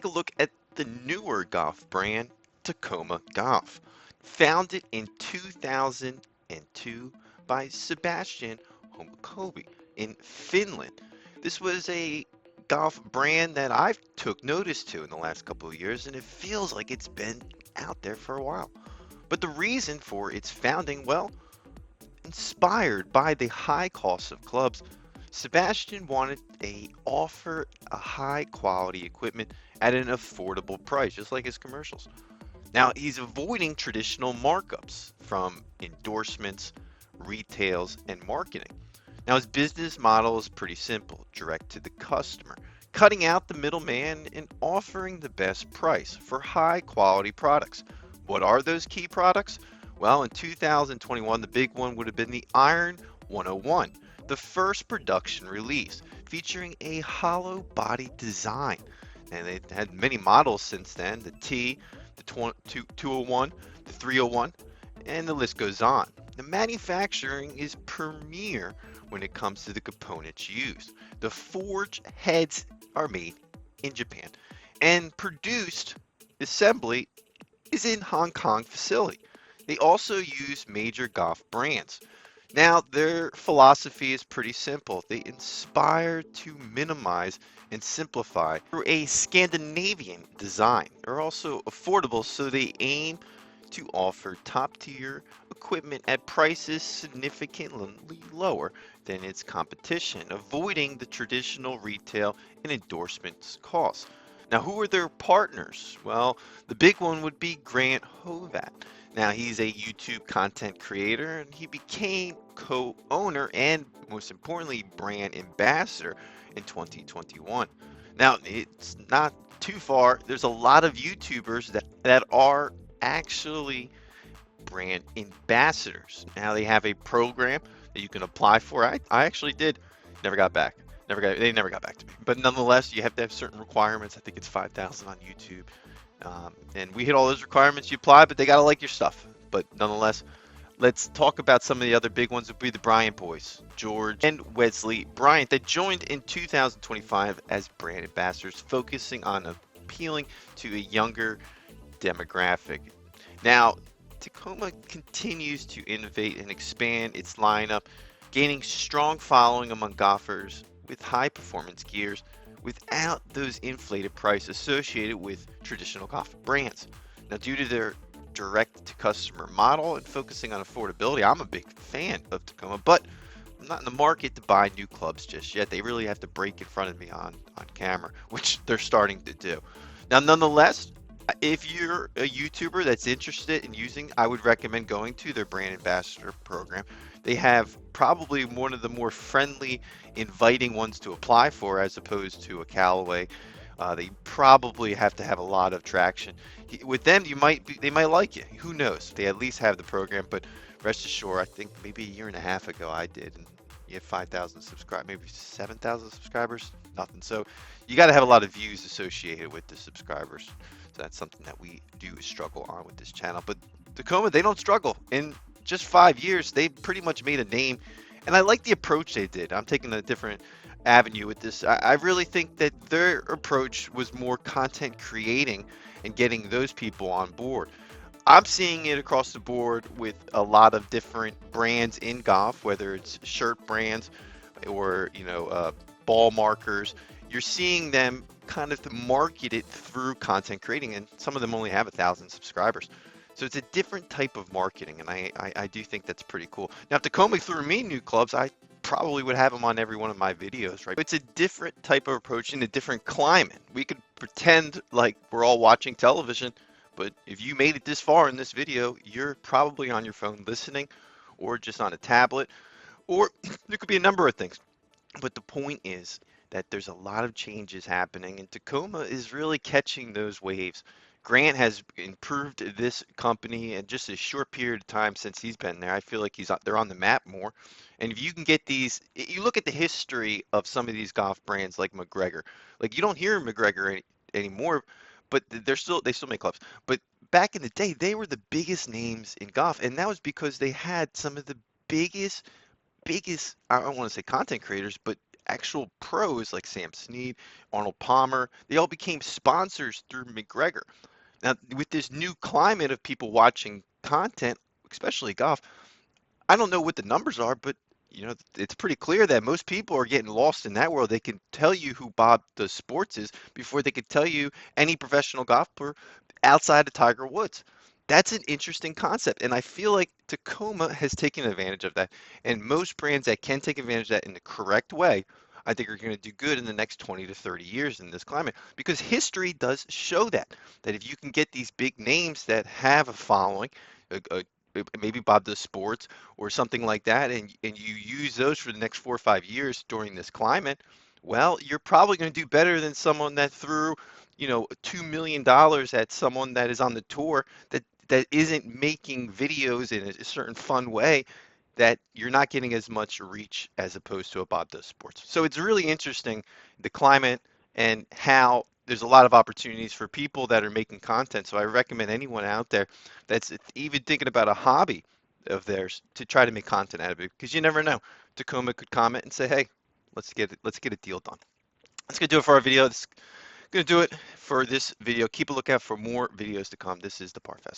Take a look at the newer golf brand, Tacoma Golf. Founded in 2002 by Sebastian Homokobi in Finland. This was a golf brand that I've took notice to in the last couple of years, and it feels like it's been out there for a while. But the reason for its founding, well, inspired by the high cost of clubs, Sebastian wanted to offer a high quality equipment at an affordable price, just like his commercials. Now, he's avoiding traditional markups from endorsements, retails, and marketing. Now, his business model is pretty simple, direct to the customer, cutting out the middleman and offering the best price for high quality products. What are those key products? Well, in 2021, the big one would have been the Iron 101, the first production release, featuring a hollow body design. And they've had many models since then, the T, the 201, the 301, and the list goes on. The manufacturing is premier when it comes to the components used. The forged heads are made in Japan and produced assembly is in Hong Kong facility. They also use major golf brands. Now, their philosophy is pretty simple. They inspire to minimize and simplify through a Scandinavian design. They're also affordable, so they aim to offer top tier equipment at prices significantly lower than its competition, avoiding the traditional retail and endorsements costs. Now, who are their partners? Well, the big one would be Grant Hovat. Now, he's a YouTube content creator and he became co owner and, most importantly, brand ambassador in 2021. Now, it's not too far. There's a lot of YouTubers that are actually brand ambassadors. Now they have a program that you can apply for. I actually did. Never got back. They never got back to me. But nonetheless, you have to have certain requirements. I think it's 5,000 on YouTube. And we hit all those requirements. You apply, but they got to like your stuff. But nonetheless, let's talk about some of the other big ones. Would be the Bryant boys, George and Wesley Bryant, that joined in 2025 as brand ambassadors, focusing on appealing to a younger demographic. Now, Tacoma continues to innovate and expand its lineup, gaining strong following among golfers with high performance gears without those inflated prices associated with traditional golf brands. Now, due to their direct to customer model and focusing on affordability, I'm a big fan of Tacoma, but I'm not in the market to buy new clubs just yet. They really have to break in front of me on camera, which they're starting to do. Now, nonetheless, if you're a YouTuber that's interested in using, I would recommend going to their brand ambassador program. They have probably one of the more friendly, inviting ones to apply for as opposed to a Callaway. They probably have to have a lot of traction. With them, they might like you. Who knows? They at least have the program, but rest assured, I think maybe a year and a half ago I did, and you have 5,000 subscribers, maybe 7,000 subscribers, nothing. So you got to have a lot of views associated with the subscribers. So that's something that we do struggle on with this channel. But Tacoma, they don't struggle. In just 5 years, they pretty much made a name, and I like the approach they did. I'm taking a different avenue with this. I really think that their approach was more content creating and getting those people on board. I'm seeing it across the board with a lot of different brands in golf, whether it's shirt brands or ball markers. You're seeing them kind of market it through content creating, and some of them only have 1,000 subscribers. So it's a different type of marketing, and I do think that's pretty cool. Now, if Tacoma threw me new clubs, I probably would have them on every one of my videos, right? It's a different type of approach in a different climate. We could pretend like we're all watching television, but if you made it this far in this video, you're probably on your phone listening or just on a tablet, or there could be a number of things. But the point is that there's a lot of changes happening, and Tacoma is really catching those waves. Grant has improved this company in just a short period of time since he's been there. I feel like they're on the map more. And if you can get these, you look at the history of some of these golf brands like McGregor. Like you don't hear McGregor anymore, but they still make clubs. But back in the day, they were the biggest names in golf, and that was because they had some of the biggest I don't want to say content creators, but actual pros like Sam Snead, Arnold Palmer, they all became sponsors through McGregor. Now, with this new climate of people watching content, especially golf, I don't know what the numbers are, but it's pretty clear that most people are getting lost in that world. They can tell you who Bob the Sports is before they could tell you any professional golfer outside of Tiger Woods. That's an interesting concept, and I feel like Tacoma has taken advantage of that. And most brands that can take advantage of that in the correct way, I think are going to do good in the next 20 to 30 years in this climate because history does show that if you can get these big names that have a following, maybe Bob the Sports or something like that, and you use those for the next 4 or 5 years during this climate, well, you're probably going to do better than someone that threw, $2 million at someone that is on the tour that isn't making videos in a certain fun way that you're not getting as much reach as opposed to a Bob Does Sports. So it's really interesting, the climate and how there's a lot of opportunities for people that are making content. So I recommend anyone out there that's even thinking about a hobby of theirs to try to make content out of it because you never know. Tacoma could comment and say, "Hey, let's get a deal done." That's gonna do it for our video. That's gonna do it for this video. Keep a lookout for more videos to come. This is the Parfessor.